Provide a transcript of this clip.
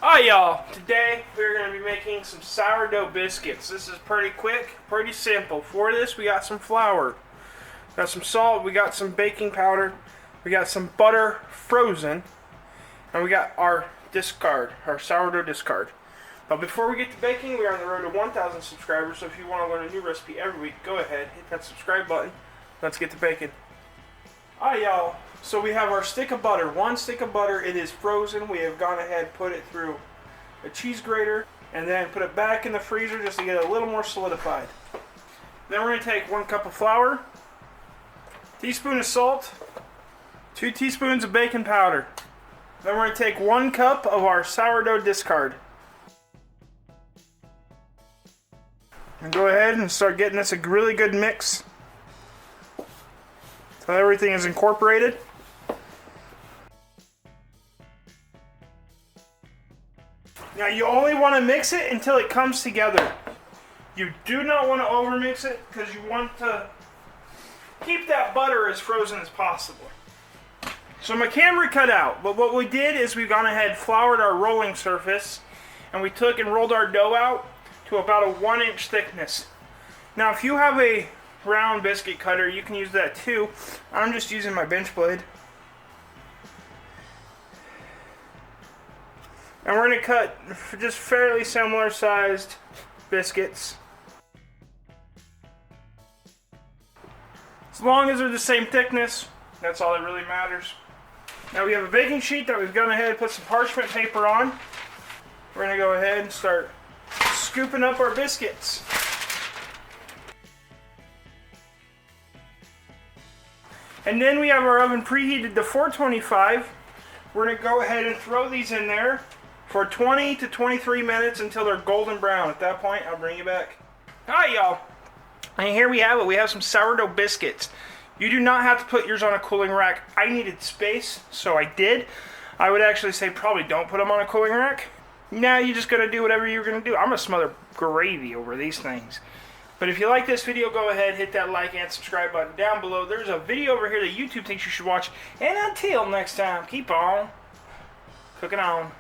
Hi y'all, today we're going to be making some sourdough biscuits. This is pretty quick, pretty simple. For this we got some flour, got some salt, we got some baking powder, we got some butter frozen, and we got our discard, our sourdough discard. But before we get to baking, we are on the road to 1,000 subscribers, so if you want to learn a new recipe every week, go ahead, hit that subscribe button. Let's get to baking. Alright y'all, so we have our stick of butter. One stick of butter, it is frozen. We have gone ahead, put it through a cheese grater, and then put it back in the freezer just to get it a little more solidified. Then we're going to take 1 cup of flour, teaspoon of salt, 2 teaspoons of baking powder. Then we're going to take 1 cup of our sourdough discard. And go ahead and start getting this a really good mix. So everything is incorporated. Now you only want to mix it until it comes together. You do not want to overmix it because you want to keep that butter as frozen as possible. So my camera cut out, but what we did is we've gone ahead, floured our rolling surface, and we took and rolled our dough out to about a 1-inch thickness. Now if you have a round biscuit cutter, you can use that too. I'm just using my bench blade. And we're going to cut just fairly similar sized biscuits. As long as they're the same thickness, that's all that really matters. Now we have a baking sheet that we've gone ahead and put some parchment paper on. We're going to go ahead and start scooping up our biscuits. And then we have our oven preheated to 425. We're going to go ahead and throw these in there for 20 to 23 minutes until they're golden brown. At that point, I'll bring you back. Hi y'all. And here we have it. We have some sourdough biscuits. You do not have to put yours on a cooling rack. I needed space, so I did. I would actually say probably don't put them on a cooling rack. Now you're just going to do whatever you're going to do. I'm going to smother gravy over these things. But if you like this video, go ahead, hit that like and subscribe button down below. There's a video over here that YouTube thinks you should watch. And until next time, keep on cooking on.